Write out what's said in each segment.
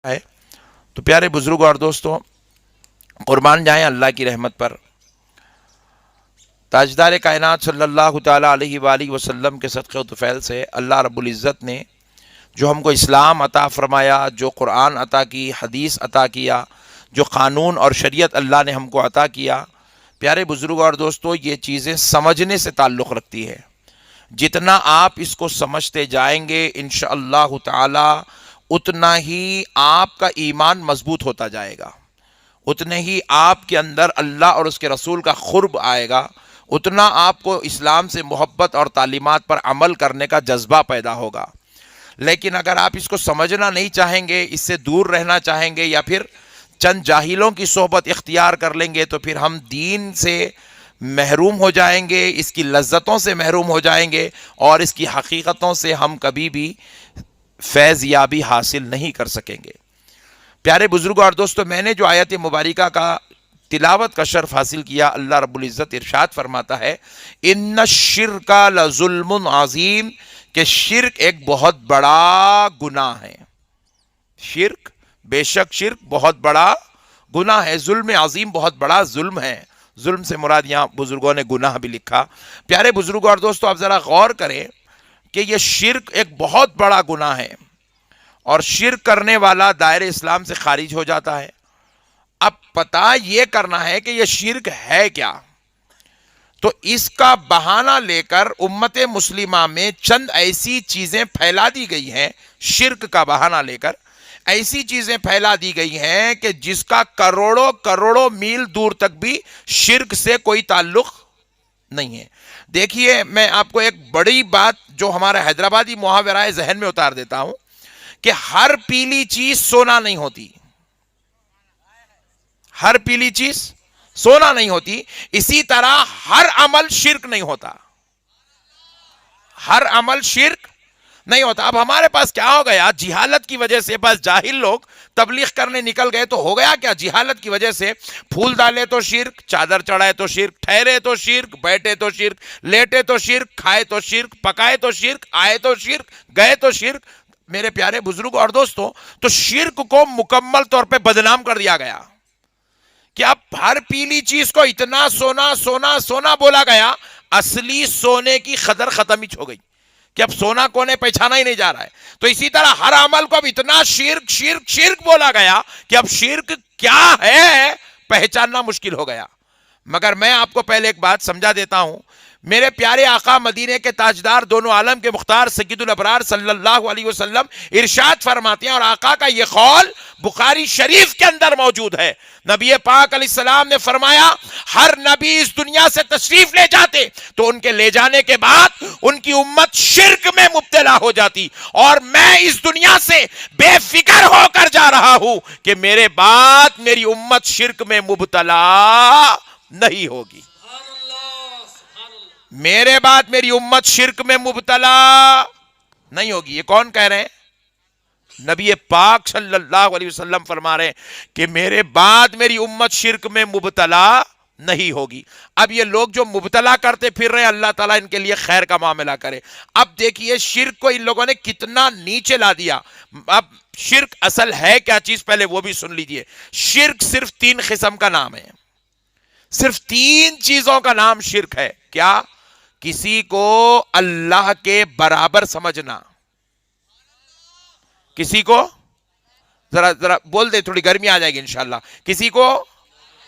ہے۔ تو پیارے بزرگوں اور دوستوں، قربان جائیں اللہ کی رحمت پر، تاجدار کائنات صلی اللہ تعالیٰ علیہ وآلہ وسلم کے صدقے و طفیل سے اللہ رب العزت نے جو ہم کو اسلام عطا فرمایا، جو قرآن عطا کی، حدیث عطا کیا، جو قانون اور شریعت اللہ نے ہم کو عطا کیا، پیارے بزرگوں اور دوستوں، یہ چیزیں سمجھنے سے تعلق رکھتی ہے۔ جتنا آپ اس کو سمجھتے جائیں گے انشاءاللہ تعالی اتنا ہی آپ کا ایمان مضبوط ہوتا جائے گا، اتنے ہی آپ کے اندر اللہ اور اس کے رسول کا قرب آئے گا، اتنا آپ کو اسلام سے محبت اور تعلیمات پر عمل کرنے کا جذبہ پیدا ہوگا۔ لیکن اگر آپ اس کو سمجھنا نہیں چاہیں گے، اس سے دور رہنا چاہیں گے، یا پھر چند جاہلوں کی صحبت اختیار کر لیں گے، تو پھر ہم دین سے محروم ہو جائیں گے، اس کی لذتوں سے محروم ہو جائیں گے، اور اس کی حقیقتوں سے ہم کبھی بھی فیض یابی حاصل نہیں کر سکیں گے۔ پیارے بزرگوں اور دوستو، میں نے جو آیت مبارکہ کا تلاوت کا شرف حاصل کیا، اللہ رب العزت ارشاد فرماتا ہے، ان الشرک لظلم عظیم، کہ شرک ایک بہت بڑا گناہ ہے۔ شرک، بے شک شرک بہت بڑا گناہ ہے، ظلم عظیم بہت بڑا ظلم ہے۔ ظلم سے مراد یہاں بزرگوں نے گناہ بھی لکھا۔ پیارے بزرگوں اور دوستو، آپ ذرا غور کریں کہ یہ شرک ایک بہت بڑا گناہ ہے، اور شرک کرنے والا دائرے اسلام سے خارج ہو جاتا ہے۔ اب پتہ یہ کرنا ہے کہ یہ شرک ہے کیا، تو اس کا بہانہ لے کر امت مسلمہ میں چند ایسی چیزیں پھیلا دی گئی ہیں، شرک کا بہانہ لے کر ایسی چیزیں پھیلا دی گئی ہیں کہ جس کا کروڑوں کروڑوں میل دور تک بھی شرک سے کوئی تعلق نہیں ہے۔ دیکھیے، میں آپ کو ایک بڑی بات جو ہمارا حیدرآبادی محاورہ ہے ذہن میں اتار دیتا ہوں کہ ہر پیلی چیز سونا نہیں ہوتی، ہر پیلی چیز سونا نہیں ہوتی، اسی طرح ہر عمل شرک نہیں ہوتا، ہر عمل شرک نہیں ہوتا۔ اب ہمارے پاس کیا ہو گیا، جہالت کی وجہ سے بس جاہل لوگ تبلیغ کرنے نکل گئے، تو ہو گیا کیا، جہالت کی وجہ سے پھول ڈالے تو شرک، چادر چڑھائے تو شرک، ٹھہرے تو شرک، بیٹھے تو شرک، لیٹے تو شرک، کھائے تو شرک، پکائے تو شرک، آئے تو شرک، گئے تو شرک۔ میرے پیارے بزرگ اور دوستوں، تو شرک کو مکمل طور پہ بدنام کر دیا گیا کہ اب ہر پیلی چیز کو اتنا سونا سونا سونا بولا گیا، اصلی سونے کی قدر ختم ہی ہو گئی کہ اب سونا کونے پہچانا ہی نہیں جا رہا ہے۔ تو اسی طرح ہر عمل کو اب اتنا شرک شرک شرک بولا گیا کہ اب شرک کیا ہے پہچاننا مشکل ہو گیا۔ مگر میں آپ کو پہلے ایک بات سمجھا دیتا ہوں، میرے پیارے آقا مدینے کے تاجدار دونوں عالم کے مختار سید الابرار صلی اللہ علیہ وسلم ارشاد فرماتے ہیں، اور آقا کا یہ قول بخاری شریف کے اندر موجود ہے، نبی پاک علیہ السلام نے فرمایا، ہر نبی اس دنیا سے تشریف لے جاتے تو ان کے لے جانے کے بعد ان کی امت شرک میں مبتلا ہو جاتی، اور میں اس دنیا سے بے فکر ہو کر جا رہا ہوں کہ میرے بعد میری امت شرک میں مبتلا نہیں ہوگی، میرے بعد میری امت شرک میں مبتلا نہیں ہوگی۔ یہ کون کہہ رہے ہیں؟ نبی پاک صلی اللہ علیہ وسلم فرما رہے ہیں کہ میرے بعد میری امت شرک میں مبتلا نہیں ہوگی۔ اب یہ لوگ جو مبتلا کرتے پھر رہے، اللہ تعالیٰ ان کے لیے خیر کا معاملہ کرے۔ اب دیکھیے شرک کو ان لوگوں نے کتنا نیچے لا دیا۔ اب شرک اصل ہے کیا چیز، پہلے وہ بھی سن لیجئے۔ شرک صرف 3 قسم کا نام ہے، صرف 3 چیزوں کا نام شرک ہے۔ کیا؟ کسی کو اللہ کے برابر سمجھنا، کسی کو ذرا بول دے، تھوڑی گرمی آ جائے گی انشاءاللہ، کسی کو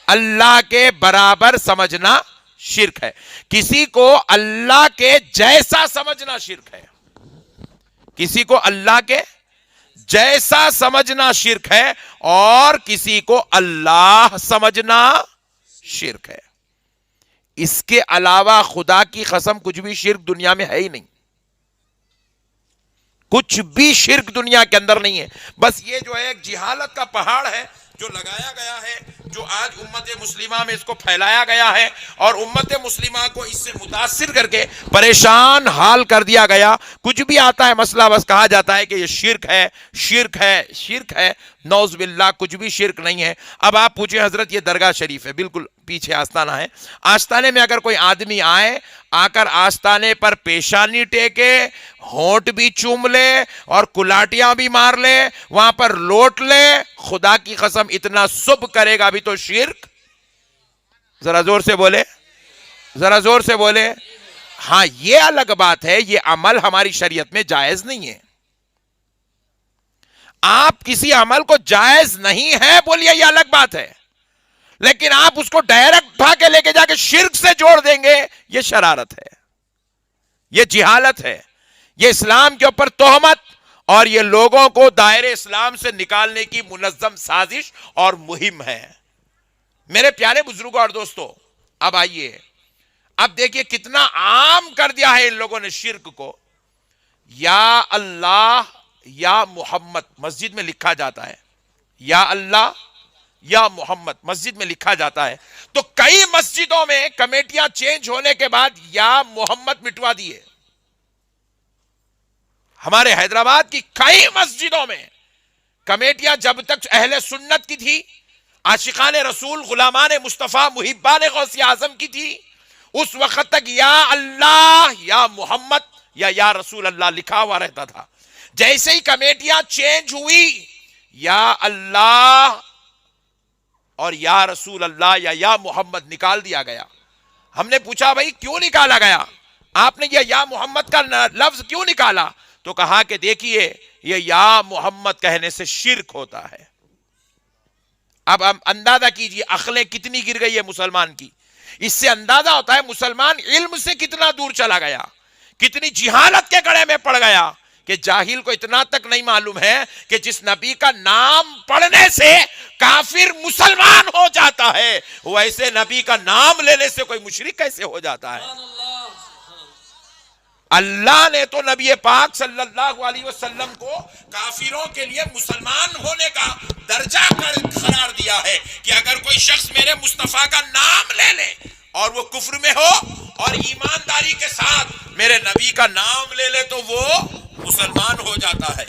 اللہ کے برابر سمجھنا شرک ہے، کسی کو اللہ کے جیسا سمجھنا شرک ہے، کسی کو اللہ کے جیسا سمجھنا شرک ہے، اور کسی کو اللہ سمجھنا شرک ہے۔ اس کے علاوہ خدا کی قسم کچھ بھی شرک دنیا میں ہے ہی نہیں، کچھ بھی شرک دنیا کے اندر نہیں ہے۔ بس یہ جو ہے ایک جہالت کا پہاڑ ہے، جو لگایا گیا ہے، جو آج امت مسلمہ میں اس کو پھیلایا گیا ہے اور امت مسلمہ کو اس سے متاثر کر کے پریشان حال کر دیا گیا. کچھ بھی آتا ہے مسئلہ بس کہا جاتا ہے کہ یہ شرک ہے، شرک ہے، شرک ہے. نعوذ باللہ، کچھ بھی شرک نہیں ہے. اب آپ پوچھیں حضرت یہ درگاہ شریف ہے، بالکل پیچھے آستانہ ہے. آستانے میں اگر کوئی آدمی آئے، آ کر آستانے پر پیشانی ٹیکے، ہونٹ بھی چوم لے اور کلاٹیاں بھی مار لے، وہاں پر لوٹ لے، خدا کی قسم اتنا سب کرے گا بھی تو شرک. ذرا زور سے بولے، ذرا زور سے بولے. ہاں یہ الگ بات ہے، یہ عمل ہماری شریعت میں جائز نہیں ہے. آپ کسی عمل کو جائز نہیں ہے بولیے، یہ الگ بات ہے، لیکن آپ اس کو ڈائریکٹ اٹھا کے لے کے جا کے شرک سے جوڑ دیں گے، یہ شرارت ہے، یہ جہالت ہے، یہ اسلام کے اوپر تہمت اور یہ لوگوں کو دائرے اسلام سے نکالنے کی منظم سازش اور مہم ہے. میرے پیارے بزرگوں اور دوستو، اب آئیے، اب دیکھیے کتنا عام کر دیا ہے ان لوگوں نے شرک کو. یا اللہ یا محمد مسجد میں لکھا جاتا ہے، یا اللہ یا محمد مسجد میں لکھا جاتا ہے. تو کئی مسجدوں میں کمیٹیاں چینج ہونے کے بعد یا محمد مٹوا دیے. ہمارے حیدرآباد کی کئی مسجدوں میں کمیٹیاں جب تک اہل سنت کی تھی، عاشقان رسول، غلامان مصطفیٰ، محبان غوث اعظم کی تھی، اس وقت تک یا اللہ یا محمد یا رسول اللہ لکھا ہوا رہتا تھا. جیسے ہی کمیٹیاں چینج ہوئی، یا اللہ اور یا رسول اللہ یا محمد نکال دیا گیا. ہم نے پوچھا بھائی کیوں نکالا گیا؟ آپ نے یہ یا محمد کا لفظ کیوں نکالا؟ تو کہا کہ دیکھیے یہ یا محمد کہنے سے شرک ہوتا ہے. اب ہم اندازہ کیجئے عقلیں کتنی گر گئی ہے مسلمان کی. اس سے اندازہ ہوتا ہے مسلمان علم سے کتنا دور چلا گیا، کتنی جہالت کے گڑھے میں پڑ گیا کہ جاہل کو اتنا تک نہیں معلوم ہے کہ جس نبی کا نام پڑھنے سے کافر مسلمان ہو جاتا ہے، ویسے نبی کا نام لینے سے کوئی مشرک کیسے ہو جاتا ہے. اللہ نے تو نبی پاک صلی اللہ علیہ وسلم کو کافروں کے لیے مسلمان ہونے کا درجہ قرار دیا ہے کہ اگر کوئی شخص میرے مصطفیٰ کا نام لے لے اور وہ کفر میں ہو اور ایمانداری کے ساتھ میرے نبی کا نام لے لے تو وہ مسلمان ہو جاتا ہے،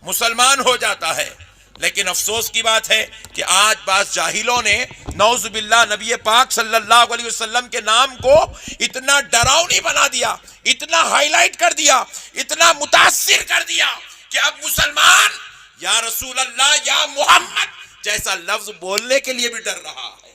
مسلمان ہو جاتا ہے. لیکن افسوس کی بات ہے کہ آج بعض جاہلوں نے نعوذ باللہ نبی پاک صلی اللہ علیہ وسلم کے نام کو اتنا ڈراؤنی بنا دیا، اتنا ہائی لائٹ کر دیا، اتنا متاثر کر دیا کہ اب مسلمان یا رسول اللہ یا محمد جیسا لفظ بولنے کے لیے بھی ڈر رہا ہے.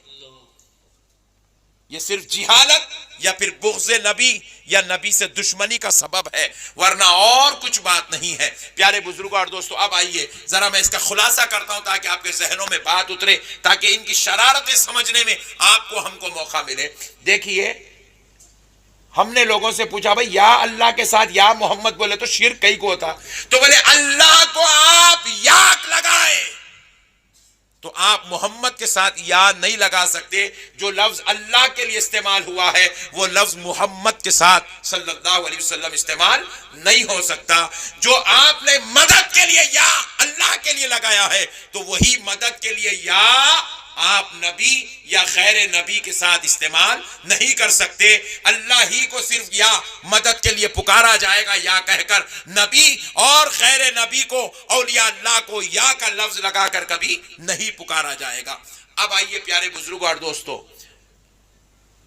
یہ صرف جہالت یا پھر بغض نبی یا نبی سے دشمنی کا سبب ہے، ورنہ اور کچھ بات نہیں ہے. پیارے بزرگوں اور دوستو، اب آئیے ذرا میں اس کا خلاصہ کرتا ہوں تاکہ آپ کے ذہنوں میں بات اترے، تاکہ ان کی شرارتیں سمجھنے میں آپ کو ہم کو موقع ملے. دیکھیے ہم نے لوگوں سے پوچھا بھائی یا اللہ کے ساتھ یا محمد بولے تو شرک کئی کو ہوتا؟ تو بولے اللہ کو آپ یا لگائیں تو آپ محمد کے ساتھ یا نہیں لگا سکتے. جو لفظ اللہ کے لیے استعمال ہوا ہے وہ لفظ محمد کے ساتھ صلی اللہ علیہ وسلم استعمال نہیں ہو سکتا. جو آپ نے مدد کے لیے یا اللہ کے لیے لگایا ہے تو وہی مدد کے لیے یا آپ نبی یا خیر نبی کے ساتھ استعمال نہیں کر سکتے. اللہ ہی کو صرف یا مدد کے لیے پکارا جائے گا یا کہہ کر، نبی اور خیر نبی کو، اولیاء اللہ کو یا کا لفظ لگا کر کبھی نہیں پکارا جائے گا. اب آئیے پیارے بزرگوں اور دوستو،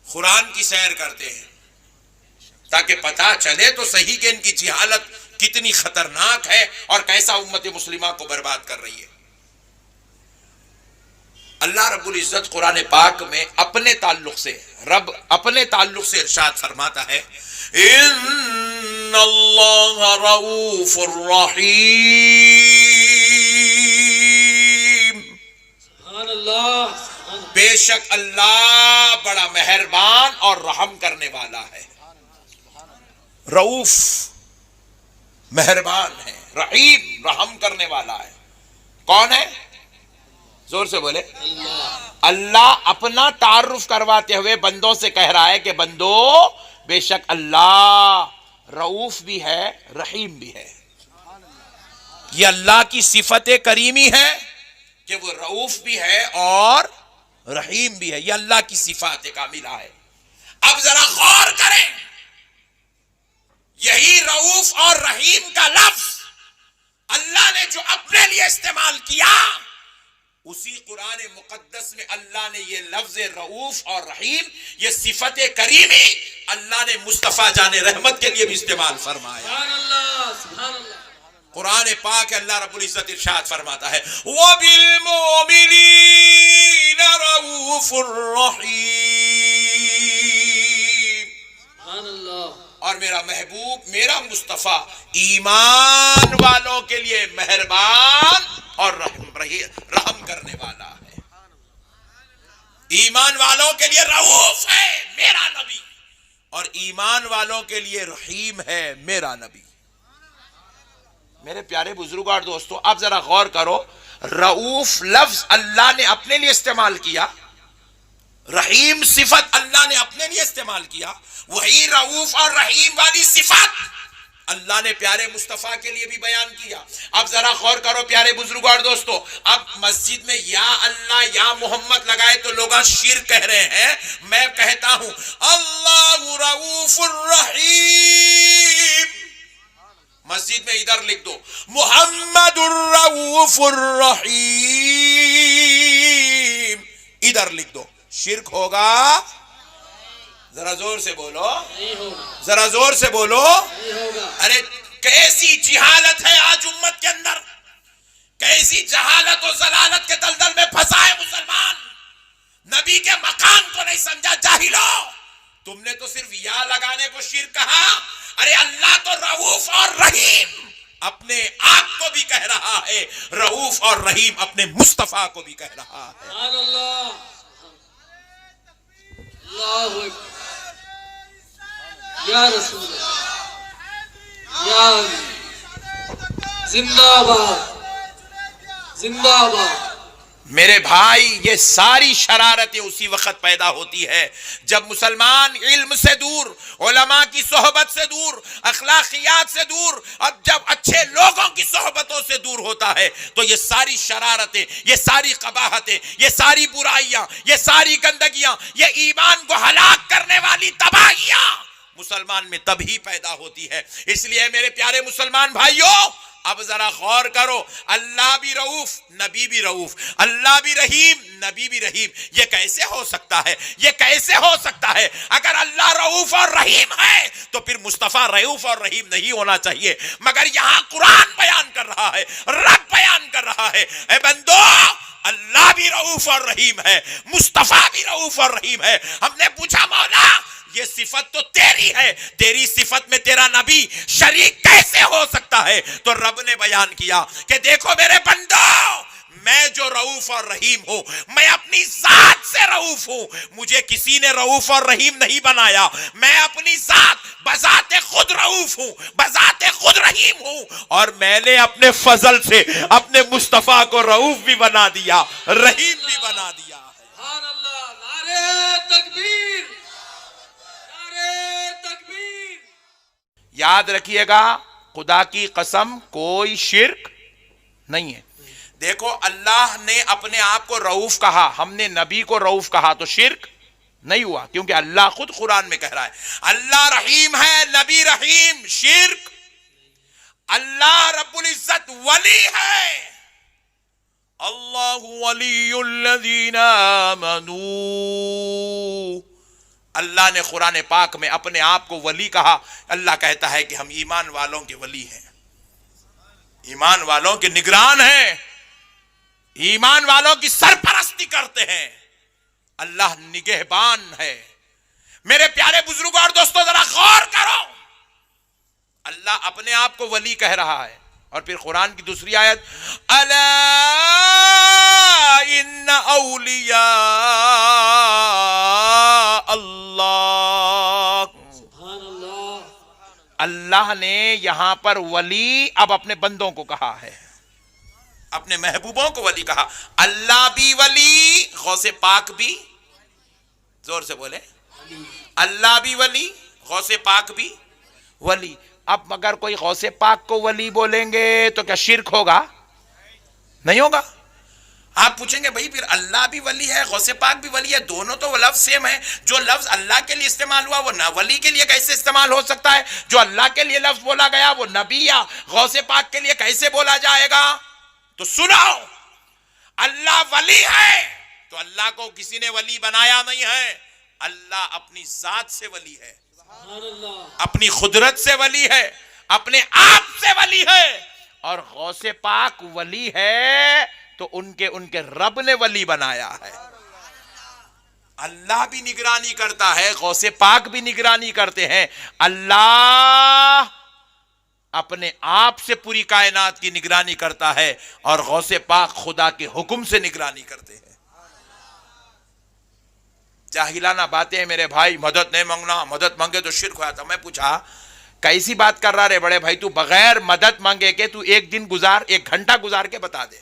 قرآن کی سیر کرتے ہیں تاکہ پتہ چلے تو صحیح کہ ان کی جہالت کتنی خطرناک ہے اور کیسا امت مسلمہ کو برباد کر رہی ہے. اللہ رب العزت قرآن پاک میں اپنے تعلق سے ارشاد فرماتا ہے، ان اللہ رؤوف الرحیم. سبحان اللہ، بے شک اللہ بڑا مہربان اور رحم کرنے والا ہے. رؤوف مہربان ہے، رحیم رحم کرنے والا ہے. کون ہے؟ زور سے بولے. اللہ اپنا تعارف کرواتے ہوئے بندوں سے کہہ رہا ہے کہ بندو بے شک اللہ رؤوف بھی ہے، رحیم بھی ہے. یہ اللہ کی صفت کریمی ہے کہ وہ رؤوف بھی ہے اور رحیم بھی ہے. یہ اللہ کی صفات کاملہ ہے. اب ذرا غور کریں, یہی رؤوف اور رحیم کا لفظ اللہ نے جو اپنے لیے استعمال کیا, اسی قرآن مقدس میں اللہ نے یہ لفظ رؤوف اور رحیم, یہ صفت کریمی, اللہ نے مصطفیٰ جان رحمت کے لیے بھی استعمال فرمایا. سبحان اللہ, سبحان اللہ. قرآن پاک اللہ رب العزت ارشاد فرماتا ہے وَبِالْمُؤْمِنِينَ رَءُوفٌ رَحِيمٌ. سبحان اللہ. اور میرا محبوب, میرا مصطفیٰ ایمان والوں کے لیے مہربان اور رحم کرنے والا ہے. ایمان والوں کے لیے رؤوف ہے میرا نبی, اور ایمان والوں کے لیے رحیم ہے میرا نبی. میرے پیارے بزرگوں اور دوستو, اب ذرا غور کرو, رؤوف لفظ اللہ نے اپنے لیے استعمال کیا, رحیم صفت اللہ نے اپنے لیے استعمال کیا, وہی رؤوف اور رحیم والی صفت اللہ نے پیارے مصطفیٰ کے لیے بھی بیان کیا. اب ذرا غور کرو پیارے بزرگوں اور دوستو, اب مسجد میں یا اللہ یا محمد لگائے تو لوگ شرک کہہ رہے ہیں. میں کہتا ہوں اللہ رؤوف الرحیم, مسجد میں ادھر لکھ دو محمد الرؤوف الرحیم, ادھر لکھ دو. شرک ہوگا؟ ذرا زور سے بولو, نہیں ہوگا, ذرا زور سے بولو. نہیں ہوگا. ارے کیسی جہالت ہے آج امت کے اندر, کیسی جہالت و ضلالت کے دلدل میں پھنسا ہے مسلمان. نبی کے مقام کو نہیں سمجھا. جاہلو, تم نے تو صرف یا لگانے کو شرک کہا. ارے اللہ تو رؤوف اور رحیم اپنے آپ کو بھی کہہ رہا ہے, رؤوف اور رحیم اپنے مصطفیٰ کو بھی کہہ رہا ہے. سبحان اللہ. اللہ اکبر. یا رسول اللہ, یا علی, زندہ باد, زندہ باد. میرے بھائی, یہ ساری شرارتیں اسی وقت پیدا ہوتی ہے جب مسلمان علم سے دور, علماء کی صحبت سے دور, اخلاقیات سے دور, اب جب اچھے لوگوں کی صحبتوں سے دور ہوتا ہے تو یہ ساری شرارتیں, یہ ساری قباحتیں, یہ ساری برائیاں, یہ ساری گندگیاں, یہ ایمان کو ہلاک کرنے والی تباہیاں مسلمان میں تبھی پیدا ہوتی ہے. اس لیے میرے پیارے مسلمان بھائیوں, اب ذرا غور کرو, اللہ بھی رؤوف, نبی بھی رؤوف, اللہ بھی رحیم, نبی بھی رحیم. یہ کیسے ہو سکتا ہے؟ یہ کیسے ہو سکتا ہے؟ اگر اللہ رؤوف اور رحیم ہے تو پھر مصطفیٰ رؤوف اور رحیم نہیں ہونا چاہیے. مگر یہاں قرآن بیان کر رہا ہے, رب بیان کر رہا ہے, اے بندو اللہ بھی رؤوف اور رحیم ہے, مصطفیٰ بھی رؤوف اور رحیم ہے. ہم نے پوچھا مولا یہ صفت تو تیری ہے, تیری صفت میں تیرا نبی شریک کیسے ہو سکتا ہے؟ تو رب نے بیان کیا کہ دیکھو میرے بندو, میں جو رؤوف اور رحیم ہوں, میں اپنی ذات سے رؤوف ہوں. مجھے کسی نے رؤوف اور رحیم نہیں بنایا. میں اپنی ذات بذات خود رؤوف ہوں, بذات خود رحیم ہوں, اور میں نے اپنے فضل سے اپنے مصطفیٰ کو رؤوف بھی بنا دیا, رحیم بھی بنا دیا. سبحان اللہ. نعرہ تکبیر, نعرہ تکبیر. یاد رکھیے گا, خدا کی قسم کوئی شرک نہیں ہے. دیکھو اللہ نے اپنے آپ کو رؤوف کہا, ہم نے نبی کو رؤوف کہا, تو شرک نہیں ہوا, کیونکہ اللہ خود قرآن میں کہہ رہا ہے اللہ رحیم ہے, نبی رحیم, شرک. اللہ رب العزت ولی ہے, اللہ ولی الذین آمنوا. اللہ نے قرآن پاک میں اپنے آپ کو ولی کہا. اللہ کہتا ہے کہ ہم ایمان والوں کے ولی ہیں, ایمان والوں کے نگران ہیں, ایمان والوں کی سرپرستی کرتے ہیں. اللہ نگہبان ہے. میرے پیارے بزرگوں اور دوستوں ذرا غور کرو, اللہ اپنے آپ کو ولی کہہ رہا ہے, اور پھر قرآن کی دوسری آیت الا ان اولیاء اللہ. سبحان اللہ. اللہ نے یہاں پر ولی اب اپنے بندوں کو کہا ہے, اپنے محبوبوں کو ولی کہا. اللہ بھی ولی, غوث پاک بھی, زور سے بولے, اللہ بھی ولی, غوث پاک بھی ولی. اب مگر کوئی غوث پاک کو ولی بولیں گے تو کیا شرک ہوگا؟ نہیں ہوگا. آپ پوچھیں گے بھائی پھر اللہ بھی ولی ہے غوث پاک بھی ولی ہے، دونوں تو لفظ سیم ہے، جو لفظ اللہ کے لیے استعمال ہوا وہ نہ ولی کے لیے کیسے استعمال ہو سکتا ہے؟ جو اللہ کے لیے لفظ بولا گیا وہ نبی یا غوث پاک کے لیے کیسے بولا جائے گا؟ تو سنو، اللہ ولی ہے تو اللہ کو کسی نے ولی بنایا نہیں ہے، اللہ اپنی ذات سے ولی ہے، سبحان اللہ، اپنی قدرت سے ولی ہے، اپنے آپ سے ولی ہے۔ اور غوث پاک ولی ہے تو ان کے رب نے ولی بنایا ہے۔ اللہ بھی نگرانی کرتا ہے، غوث پاک بھی نگرانی کرتے ہیں۔ اللہ اپنے آپ سے پوری کائنات کی نگرانی کرتا ہے اور غوث پاک خدا کے حکم سے نگرانی کرتے ہیں۔ جاہلانہ باتیں میرے بھائی، مدد نہیں مانگنا، مدد مانگے تو شرک ہوا تھا۔ میں پوچھا کیسی بات کر رہا رے بڑے بھائی، تو بغیر مدد مانگے کے تو ایک دن گزار، 1 گھنٹہ گزار کے بتا دے۔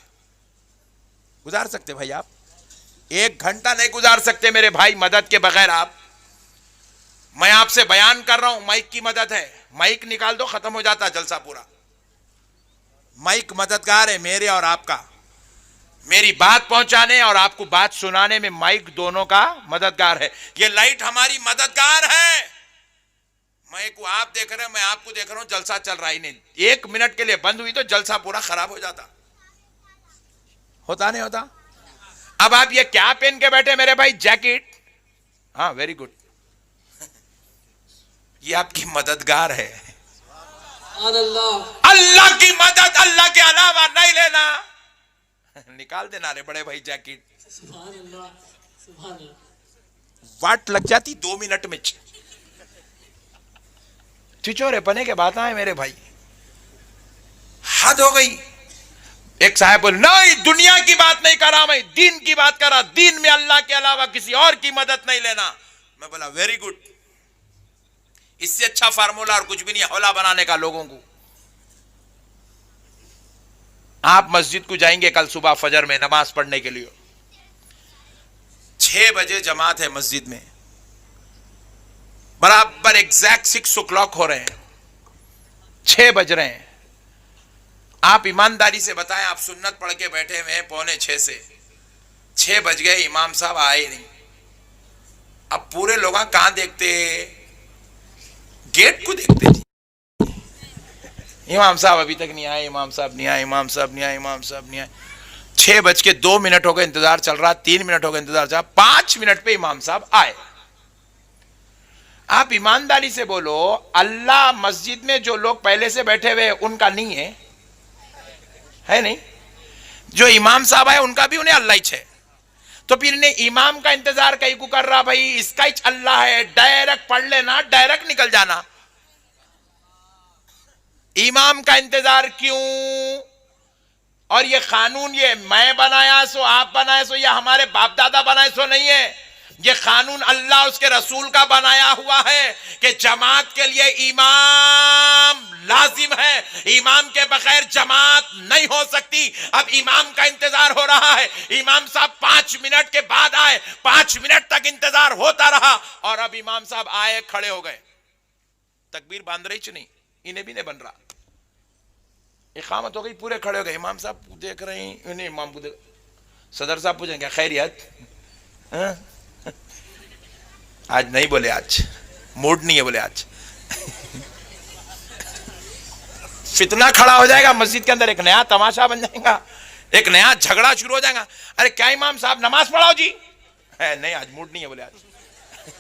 گزار سکتے بھائی آپ؟ 1 گھنٹہ نہیں گزار سکتے میرے بھائی مدد کے بغیر آپ۔ میں آپ سے بیان کر رہا ہوں، مائک کی مدد ہے، مائک نکال دو ختم ہو جاتا جلسہ پورا۔ مائک مددگار ہے میرے اور آپ کا، میری بات پہنچانے اور آپ کو بات سنانے میں مائک دونوں کا مددگار ہے۔ یہ لائٹ ہماری مددگار ہے، میں کو آپ دیکھ رہے ہیں، میں آپ کو دیکھ رہا ہوں، جلسہ چل رہا ہی نہیں۔ 1 منٹ کے لیے بند ہوئی تو جلسہ پورا خراب ہو جاتا، ہوتا نہیں ہوتا؟ اب آپ یہ کیا پہن کے بیٹھے میرے بھائی؟ جیکٹ؟ ہاں ویری گڈ، یہ آپ کی مددگار ہے۔ سبحان اللہ، اللہ کی مدد اللہ کے علاوہ نہیں لینا۔ نکال دینا رے بڑے بھائی جیکٹ، سبحان اللہ، سبحان اللہ، واٹ لگ جاتی 2 منٹ میں۔ چچورے پنے کے بات آئے میرے بھائی، حد ہو گئی۔ ایک صاحب بولے نہیں دنیا کی بات نہیں کرا، میں دین کی بات کرا، دین میں اللہ کے علاوہ کسی اور کی مدد نہیں لینا۔ میں بولا ویری گڈ، اس سے اچھا فارمولا اور کچھ بھی نہیں حوالہ بنانے کا لوگوں کو۔ آپ مسجد کو جائیں گے کل صبح فجر میں نماز پڑھنے کے لیے، 6 بجے جماعت ہے مسجد میں، برابر ایگزیکٹ 6 o'clock ہو رہے ہیں، 6 بج رہے ہیں۔ آپ ایمانداری سے بتائیں، آپ سنت پڑھ کے بیٹھے ہوئے ہیں 5:45 سے، 6 بج گئے، امام صاحب آئے نہیں۔ اب پورے لوگ کہاں دیکھتے؟ گیٹ کو دیکھتے جی، امام صاحب ابھی تک نہیں آئے، امام صاحب نہیں آئے، امام صاحب نہیں آئے، امام صاحب نہیں آئے۔ 6:02 ہو گئے، انتظار چل رہا، 3 منٹ ہو گئے انتظار چل رہا، 5 منٹ پہ امام صاحب آئے۔ آپ ایمانداری سے بولو، اللہ مسجد میں جو لوگ پہلے سے بیٹھے ہوئے ان کا نہیں ہے نہیں؟ جو امام صاحب آئے ان کا بھی انہیں اللہ ہی ہے، تو پھر انہیں امام کا انتظار کہیں کو کر رہا؟ بھائی اس کا ہی اللہ ہے، ڈائریکٹ پڑھ لینا، ڈائریکٹ نکل جانا۔ امام کا انتظار کیوں؟ اور یہ قانون یہ میں بنایا سو آپ بنائے سو یا ہمارے باپ دادا بنائے سو نہیں ہے، یہ قانون اللہ اس کے رسول کا بنایا ہوا ہے کہ جماعت کے لیے امام لازم ہے، امام کے بغیر جماعت نہیں ہو سکتی۔ اب امام کا انتظار ہو رہا ہے، امام صاحب 5 منٹ کے بعد آئے، 5 منٹ تک انتظار ہوتا رہا، اور اب امام صاحب آئے، کھڑے ہو گئے، تکبیر باندھ رہی چ نہیں، انہیں بھی نہیں بن رہا، اقامت ہو گئی، پورے کھڑے ہو گئے، امام صاحب دیکھ رہے ہیں، انہیں امام کو دیکھ، صدر صاحب پوچھیں گے خیریت؟ آج نہیں بولے، آج موڈ نہیں ہے، بولے آج فتنہ کھڑا ہو جائے گا مسجد کے اندر، ایک نیا تماشا بن جائے گا، ایک نیا جھگڑا شروع ہو جائے گا۔ ارے کیا امام صاحب نماز پڑھاؤ جی؟ نہیں آج موڈ نہیں ہے، بولے آج۔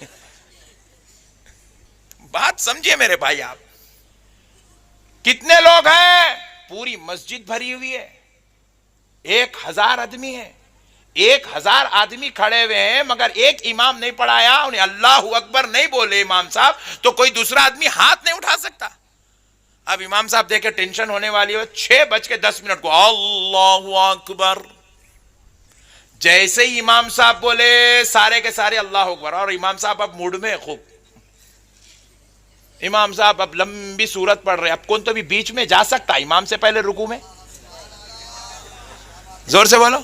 بات سمجھیے میرے بھائی، آپ کتنے لوگ ہیں؟ پوری مسجد بھری ہوئی ہے، 1000 آدمی ہے، 1000 آدمی کھڑے ہوئے ہیں، مگر ایک امام نہیں پڑھایا، انہیں اللہ اکبر نہیں بولے امام صاحب، تو کوئی دوسرا آدمی ہاتھ نہیں اٹھا سکتا۔ اب امام صاحب دیکھے ٹینشن ہونے والی ہو، 6:10 کو اللہ اکبر، جیسے ہی امام صاحب بولے سارے کے سارے اللہ اکبر، اور امام صاحب اب موڈ میں خوب، امام صاحب اب لمبی سورت پڑھ رہے، اب کون تو بھی بیچ میں جا سکتا امام سے پہلے رکوع میں؟ زور سے بولو۔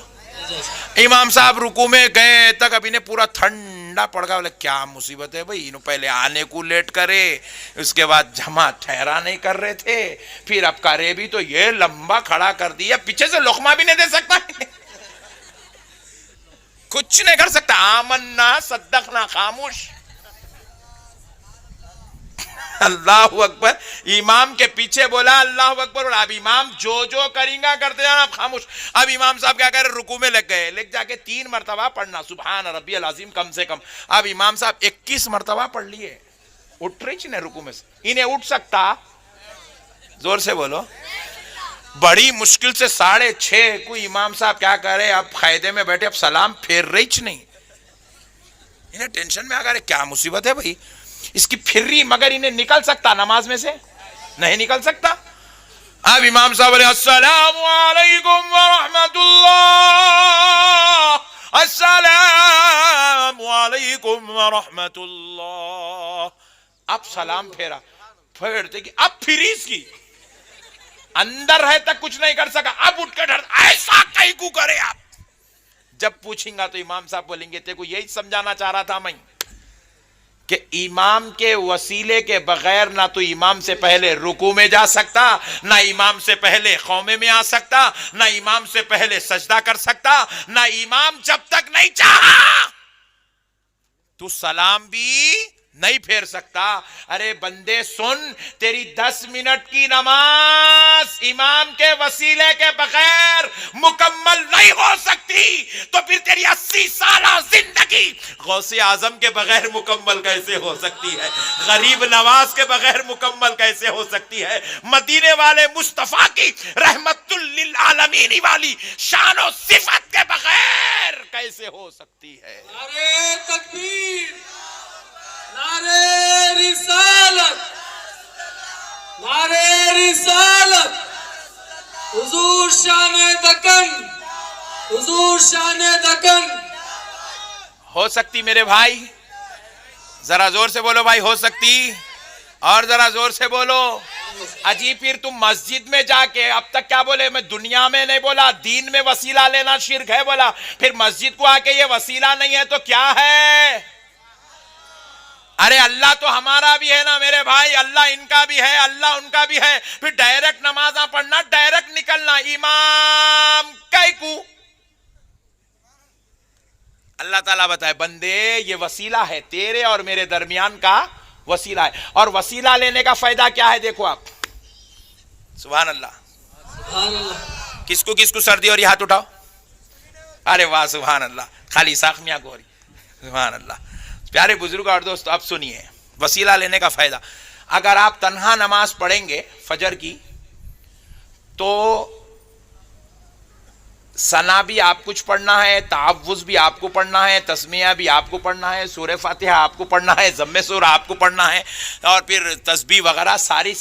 امام صاحب رکوع میں گئے تک اب انہیں پورا ٹھنڈا پڑ گیا، بولے کیا مصیبت ہے بھائی، انہوں پہلے آنے کو لیٹ کرے، اس کے بعد جماعت ٹھہرا نہیں کر رہے تھے، پھر اب کرے بھی تو یہ لمبا کھڑا کر دیا، پیچھے سے لقمہ بھی نہیں دے سکتا۔ کچھ نہیں کر سکتا. آمنا صدقنا خاموش. اللہ اکبر. امام کے پیچھے بولا اللہ اکبر, اور اب امام جو کریں گا کرتے جانا, آپ خاموش. اب امام صاحب کیا کہہ رہے, رکوع میں لگ گئے, لگ جا کے 3 مرتبہ پڑھنا سبحان ربی العظیم کم سے کم. اب امام صاحب 21 مرتبہ پڑھ لیے, اٹھ رہی چھ رکوع میں سے, انہیں اٹھ سکتا, زور سے بولو, بڑی مشکل سے 6:30 کوئی امام صاحب کیا کہہ رہے, اب قاعدے میں بیٹھے, اب سلام پھیر رہی چھ نہیں, انہیں ٹینشن میں آ گئے, کیا مصیبت ہے بھائی اس کی پھر رہی, مگر انہیں نکل سکتا نماز میں سے نہیں نکل سکتا. اب امام صاحب علیہ السلام علیکم ورحمت اللہ, السلام علیکم ورحمت اللہ. اب سلام پھیرا, پھیرتے کہ اب پھریس کی اندر ہے تک کچھ نہیں کر سکا, اب اٹھ کے ڈر, ایسا کہیں کو کرے آپ. جب پوچھیں گا تو امام صاحب بولیں گے تیرے کو یہی سمجھانا چاہ رہا تھا میں کہ امام کے وسیلے کے بغیر نہ تو امام سے پہلے رکوع میں جا سکتا, نہ امام سے پہلے قومے میں آ سکتا, نہ امام سے پہلے سجدہ کر سکتا, نہ امام جب تک نہیں چاہا تو سلام بھی نہیں پھیر سکتا. ارے بندے سن, تیری 10 منٹ کی نماز امام کے وسیلے کے بغیر مکمل نہیں ہو سکتی, تو پھر تیری 80 سالہ زندگی غوث اعظم کے بغیر مکمل کیسے ہو سکتی ہے, غریب نواز کے بغیر مکمل کیسے ہو سکتی ہے, مدینے والے مصطفیٰ کی رحمت للعالمین والی شان و صفت کے بغیر کیسے ہو سکتی ہے. نعرے تکبیر, نعرے رسالت, نعرے رسالت, حضور شان دکن, حضور شان دکن. ہو سکتی میرے بھائی, ذرا زور سے بولو بھائی, ہو سکتی, اور ذرا زور سے بولو. اجی پھر تم مسجد میں جا کے, اب تک کیا بولے, میں دنیا میں نہیں بولا, دین میں وسیلہ لینا شرک ہے بولا, پھر مسجد کو آ کے یہ وسیلہ نہیں ہے تو کیا ہے. ارے اللہ تو ہمارا بھی ہے نا میرے بھائی, اللہ ان کا بھی ہے, اللہ ان کا بھی ہے. پھر ڈائریکٹ نمازاں پڑھنا, ڈائریکٹ نکلنا, امام کئی کو. اللہ تعالیٰ بتائے بندے یہ وسیلہ ہے, تیرے اور میرے درمیان کا وسیلہ ہے, اور وسیلہ لینے کا فائدہ کیا ہے دیکھو آپ. سبحان اللہ, سبحان اللہ. کس کو سردی ہو رہی, ہاتھ اٹھاؤ. ارے واہ سبحان اللہ, خالی ساخمیاں کو ہو رہی. سبحان اللہ. پیارے بزرگ اور دوستو, اب سنیے وسیلہ لینے کا فائدہ. اگر آپ تنہا نماز پڑھیں گے فجر کی تو ثنا بھی آپ کچھ پڑھنا ہے, تعوذ بھی آپ کو پڑھنا ہے, تسمیہ بھی آپ کو پڑھنا ہے, سورہ فاتحہ آپ کو پڑھنا ہے, ضم سورہ آپ کو پڑھنا ہے, اور پھر تسبیح وغیرہ ساری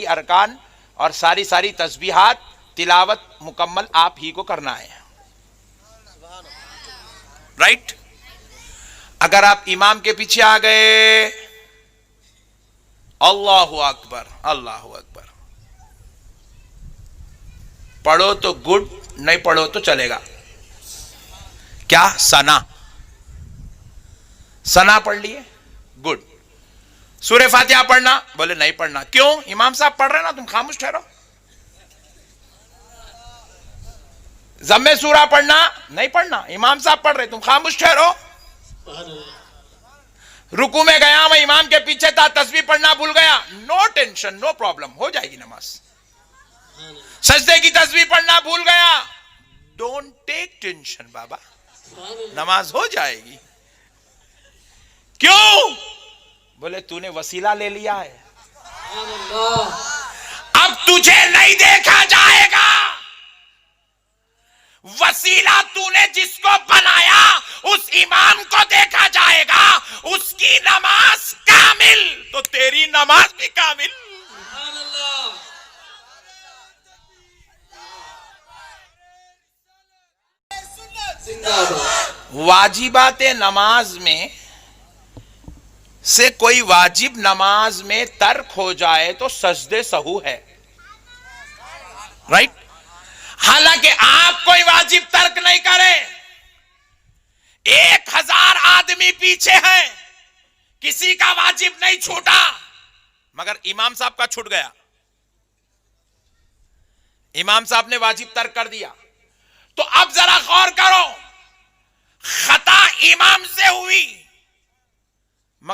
ارکان اور ساری تسبیحات تلاوت مکمل آپ ہی کو کرنا ہے. رائٹ. اگر آپ امام کے پیچھے آ گئے, اللہ اکبر اللہ اکبر, پڑھو تو گڈ, نہیں پڑھو تو چلے گا. کیا ثنا پڑھ لیے, گڈ. سورہ فاتحہ پڑھنا, بولے نہیں پڑھنا, کیوں, امام صاحب پڑھ رہے نا, تم خاموش ٹھہرو. ضم سورہ پڑھنا, نہیں پڑھنا, امام صاحب پڑھ رہے, تم خاموش ٹھہرو. رکوع میں گیا میں امام کے پیچھے تھا, تسبیح پڑھنا بھول گیا, نو ٹینشن, نو پرابلم, ہو جائے گی نماز. سجدے کی تسبیح پڑھنا بھول گیا, ڈونٹ ٹیک ٹینشن بابا, نماز ہو جائے گی. کیوں, بولے تو نے وسیلہ لے لیا ہے, اب تجھے نہیں دیکھا جائے گا. وسیلہ تو نے جس کو بنایا اس امام کو دیکھا جائے گا, اس کی نماز کامل تو تیری نماز بھی کامل. سبحان اللہ. واجبات نماز میں سے کوئی واجب نماز میں ترک ہو جائے تو سجدے سہو ہے, رائٹ. حالانکہ آپ کوئی واجب ترک نہیں کرے, 1000 آدمی پیچھے ہیں, کسی کا واجب نہیں چھوٹا, مگر امام صاحب کا چھوٹ گیا, امام صاحب نے واجب ترک کر دیا. تو اب ذرا غور کرو,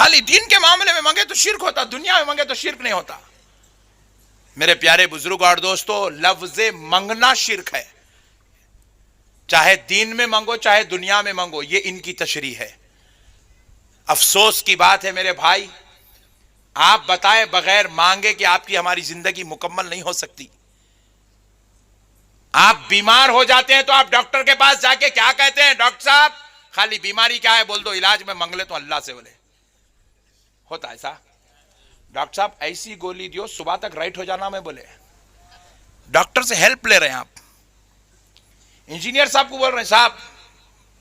خالی دین کے معاملے میں مانگے تو شرک ہوتا، دنیا میں مانگے تو شرک نہیں ہوتا۔ میرے پیارے بزرگ اور دوستو، لفظ منگنا شرک ہے، چاہے دین میں مانگو چاہے دنیا میں مانگو، یہ ان کی تشریح ہے۔ افسوس کی بات ہے میرے بھائی، آپ بتائے بغیر مانگے کہ آپ کی ہماری زندگی مکمل نہیں ہو سکتی۔ آپ بیمار ہو جاتے ہیں تو آپ ڈاکٹر کے پاس جا کے کیا کہتے ہیں؟ ڈاکٹر صاحب خالی بیماری کیا ہے بول دو، علاج میں منگ لے تو اللہ سے بولے، ہوتا ایسا؟ ڈاکٹر صاحب ایسی گولی دیو صبح تک رائٹ ہو جانا میں بولے، ڈاکٹر سے ہیلپ لے رہے ہیں آپ۔ انجینئر صاحب کو بول رہے ہیں صاحب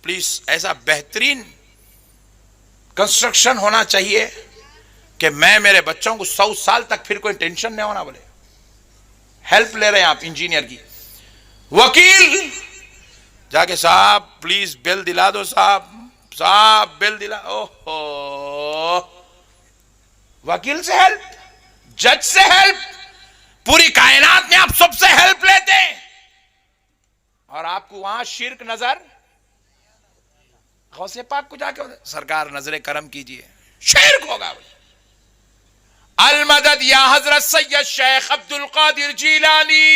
پلیز ایسا بہترین کنسٹرکشن ہونا چاہیے کہ میں میرے بچوں کو 100 سال تک پھر کوئی ٹینشن نہیں ہونا، بولے ہیلپ لے رہے ہیں آپ انجینئر کی۔ وکیل جا کے صاحب پلیز بل دلا دو، صاحب بل دلا، اوہو، وکیل سے ہیلپ، جج سے ہیلپ، پوری کائنات میں آپ سب سے ہیلپ لیتے ہیں اور آپ کو وہاں شرک نظر۔ غوث پاک کو جا کے سرکار نظر کرم کیجئے، شرک ہوگا۔ المدد یا حضرت سید شیخ عبد القادر جیلانی،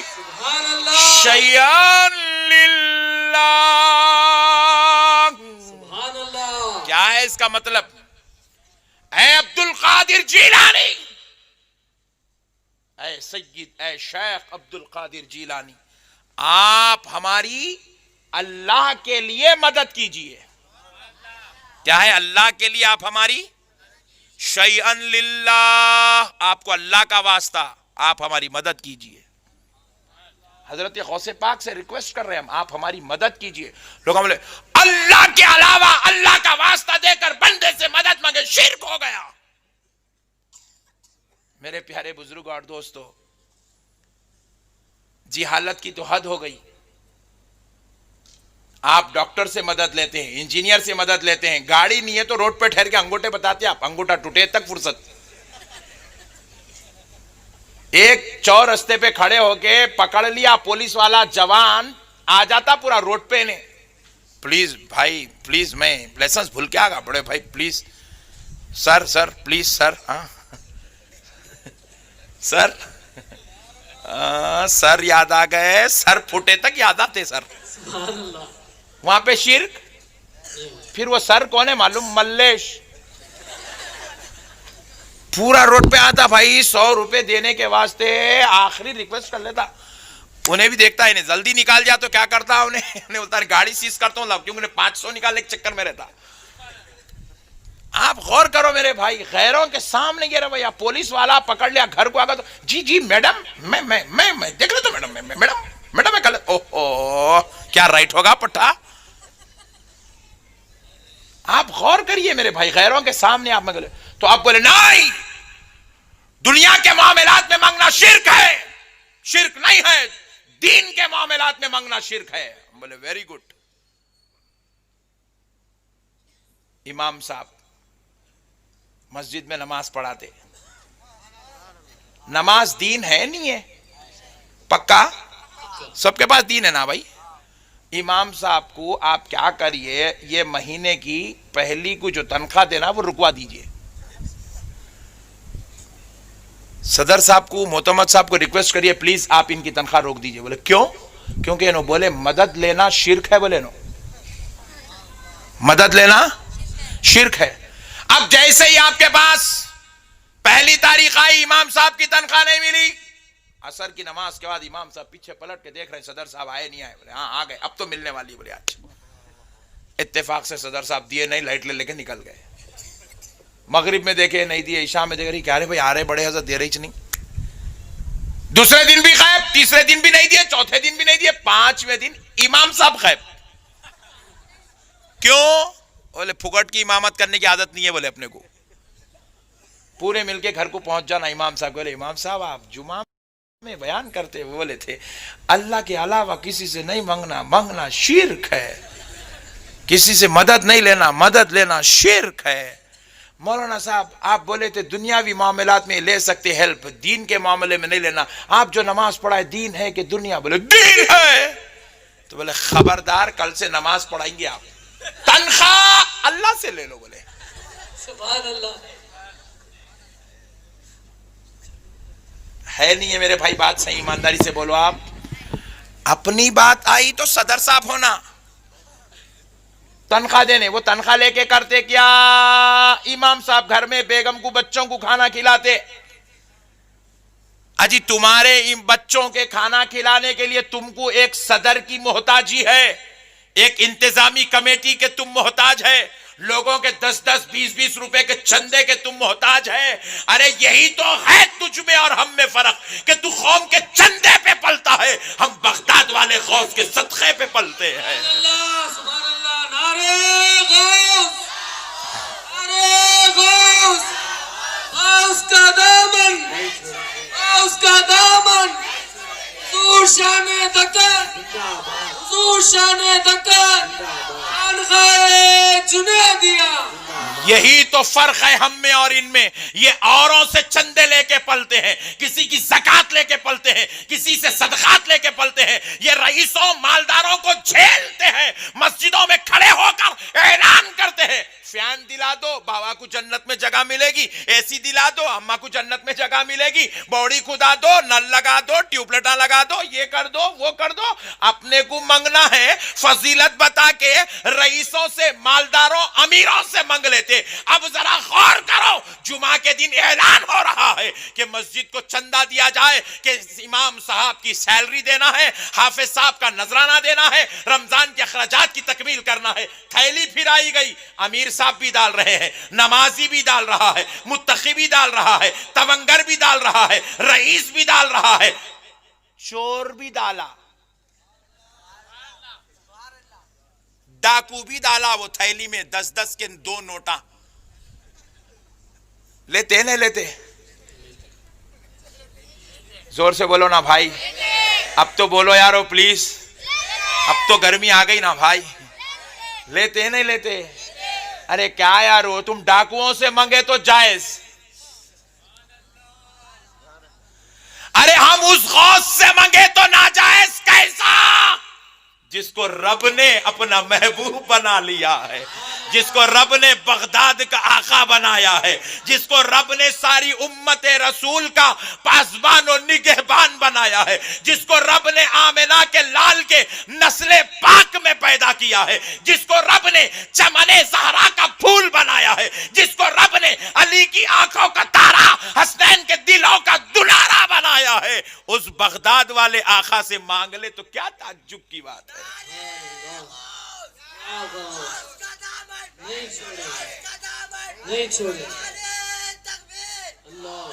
سبحان اللہ، شیئا للہ۔ سبحان اللہ۔ کیا ہے اس کا مطلب؟ اے عبد القادر جیلانی، اے سید، اے شیخ عبد القادر جیلانی، آپ ہماری اللہ کے لیے مدد کیجئے۔ کیا ہے؟ اللہ کے لیے آپ ہماری، شیئا للہ، آپ کو اللہ کا واسطہ، آپ ہماری مدد کیجئے۔ حضرت غوث پاک سے ریکویسٹ کر رہے ہیں ہم، آپ ہماری مدد کیجئے۔ لوگ بولے اللہ کے علاوہ اللہ کا واسطہ دے کر بندے سے مدد مانگے، شرک ہو گیا۔ میرے پیارے بزرگ اور دوستو، جہالت کی تو حد ہو گئی۔ آپ ڈاکٹر سے مدد لیتے ہیں، انجینئر سے مدد لیتے ہیں، گاڑی نہیں ہے تو روڈ پہ ٹھہر کے انگوٹھے بتاتے ہیں آپ، انگوٹھا ٹوٹے تک فرصت۔ ایک چورستے پہ کھڑے ہو کے پکڑ لیا پولیس والا جوان، آ جاتا پورا روڈ پہ نے، پلیز بھائی پلیز میں لائسنس بھول کے آگا، بڑے بھائی پلیز سر پلیز سر، ہاں سر یاد آ گئے، سر پھوٹے تک یاد آتے سر۔ سبحان اللہ۔ وہاں پہ شرک، پھر وہ سر کون ہے معلوم؟ ملیش۔ پورا روڈ پہ آتا بھائی 100 روپے دینے کے واسطے، آخری ریکویسٹ کر لیتا، انہیں بھی دیکھتا ہے، انہیں جلدی نکال جا تو کیا کرتا، انہیں بولتا گاڑی سیز کرتا ہوں کیونکہ انہیں 500 نکالنے کے چکر میں رہتا۔ آپ غور کرو میرے بھائی، غیروں کے سامنے یہ رویہ، پولیس والا پکڑ لیا گھر کو آگا تو جی میڈم میں دیکھ لیتا ہوں، میڈم میں غلط، اوہ کیا رائٹ ہوگا پٹھا۔ آپ غور کریے میرے بھائی، غیروں کے سامنے آپ میں تو آپ بولے نہیں، دنیا کے معاملات میں مانگنا شرک ہے، شرک نہیں ہے، دین کے معاملات میں مانگنا شرک ہے۔ بولے ویری گڈ۔ امام صاحب مسجد میں نماز پڑھاتے، نماز دین ہے نہیں ہے؟ پکا سب کے پاس دین ہے نا بھائی؟ امام صاحب کو آپ کیا کریے، یہ مہینے کی پہلی کو جو تنخواہ دینا وہ رکوا دیجئے۔ صدر صاحب کو، معتمد صاحب کو ریکویسٹ کریے پلیز آپ ان کی تنخواہ روک دیجئے۔ بولے کیوں؟ کیونکہ انہوں بولے مدد لینا شرک ہے، بولے نو مدد لینا شرک ہے۔ اب جیسے ہی آپ کے پاس پہلی تاریخ آئی، امام صاحب کی تنخواہ نہیں ملی، عصر کی نماز کے بعد امام صاحب پیچھے پلٹ کے دیکھ رہے ہیں صدر صاحب آئے نہیں آئے، بولے ہاں آ گئے، اب تو ملنے والی، بولے آج اتفاق سے صدر صاحب دیے نہیں، لائٹ لے کے نکل گئے۔ مغرب میں دیکھے نہیں دیے، عشاء میں دیکھ رہی کیا رہے بھائی آ رہے بڑے حضرت دے رہی چ نہیں، دوسرے دن بھی غائب، تیسرے دن بھی نہیں دیے، چوتھے دن بھی نہیں دیے، 5ویں دن امام صاحب غائب۔ کیوں؟ بولے پھگٹ کی امامت کرنے کی عادت نہیں ہے، بولے اپنے کو پورے مل کے گھر کو پہنچ جانا امام صاحب کو۔ بولے امام صاحب آپ جمعہ میں بیان کرتے ہوئے بولے تھے اللہ کے علاوہ کسی سے نہیں مانگنا، مانگنا شرک ہے، کسی سے مدد نہیں لینا، مدد لینا شرک ہے۔ مولانا صاحب آپ بولے تھے دنیاوی معاملات میں لے سکتے ہیلپ، دین کے معاملے میں نہیں لینا، آپ جو نماز پڑھائے دین ہے کہ دنیا؟ بولے دین ہے۔ تو بولے خبردار کل سے نماز پڑھائیں گے آپ، تنخواہ اللہ سے لے لو. بولے سبحان اللہ. ہے نہیں ہے میرے بھائی بات صحیح؟ ایمانداری سے بولو. آپ اپنی بات آئی تو صدر صاحب ہونا، تنخواہ دینے. وہ تنخواہ لے کے کرتے کیا؟ امام صاحب گھر میں بیگم کو بچوں کو کھانا کھلاتے. اجی تمہارے ان بچوں کے کھانا کھلانے کے لیے تم کو ایک صدر کی محتاجی ہے، ایک انتظامی کمیٹی کے تم محتاج ہے، لوگوں کے 10-10 20-20 روپے کے چندے کے تم محتاج ہے. ارے یہی تو ہے تجھ میں اور ہم میں فرق کہ تو قوم کے چندے پہ پلتا ہے، ہم بغداد والے غوث کے صدقے پہ پلتے ہیں. سبحان اللہ سبحان اللہ. نعرے غوث، نعرے غوث. غوث کا دامن، غوث کا دامن. حضور شان دکن، حضور شان دکن. خانقاہ جنیدیہ. یہی تو فرق ہے ہم میں اور ان میں. یہ اوروں سے چندے لے کے پلتے ہیں، کسی کی زکات لے کے پلتے ہیں، کسی سے صدقات لے کے پلتے ہیں. یہ رئیسوں مالداروں کو جھیلتے ہیں، مسجدوں میں کھڑے ہو کر اعلان کرتے ہیں فین دلا دو بابا کو جنت میں جگہ ملے گی، اے سی دلا دو اماں کو جنت میں جگہ ملے گی، بوڑی کھدا دو، نل لگا دو، ٹیوب لٹا لگا دو، یہ کر دو وہ کر دو. اپنے کو منگنا ہے فضیلت بتا کے رئیسوں سے، مالداروں، امیروں سے منگ لیتے. اب ذرا غور کرو، جمعہ کے دن اعلان ہو رہا ہے کہ مسجد کو چندہ دیا جائے، کہ امام صاحب کی سیلری دینا ہے، حافظ صاحب کا نذرانہ دینا ہے، رمضان کے اخراجات کی تکمیل کرنا ہے. تھیلی پھر آئی گئی، امیر صاحب بھی ڈال رہے ہیں، نمازی بھی ڈال رہا ہے، متقی بھی ڈال رہا ہے، تونگر بھی ڈال رہا ہے، رئیس بھی ڈال رہا ہے، چور بھی ڈالا، ڈاکو بھی ڈالا. وہ تھیلی میں 10-10 کے 2 نوٹا لیتے نہیں لیتے؟ زور سے بولو نا بھائی. اب تو بولو یارو پلیز، اب تو گرمی آ گئی نا بھائی. لیتے نہیں لیتے؟ ارے کیا یارو، تم ڈاکوؤں سے منگے تو جائز. ارے ہم اس غوث سے منگے تو ناجائز کیسا؟ جس کو رب نے اپنا محبوب بنا لیا ہے، جس کو رب نے بغداد کا آقا بنایا ہے، جس کو رب نے ساری امت رسول کا پاسبان و نگہبان بنایا ہے، جس کو رب نے آمنہ کے لال کے نسل پاک میں پیدا کیا ہے، جس کو رب نے چمن زہرا کا پھول بنایا ہے، جس کو رب نے علی کی آنکھوں کا تارا، حسنین کے دلوں کا دلارا بنایا ہے، اس بغداد والے آقا سے مانگ لے تو کیا تعجب کی بات ہے. نہیں چھوڑے. اللہ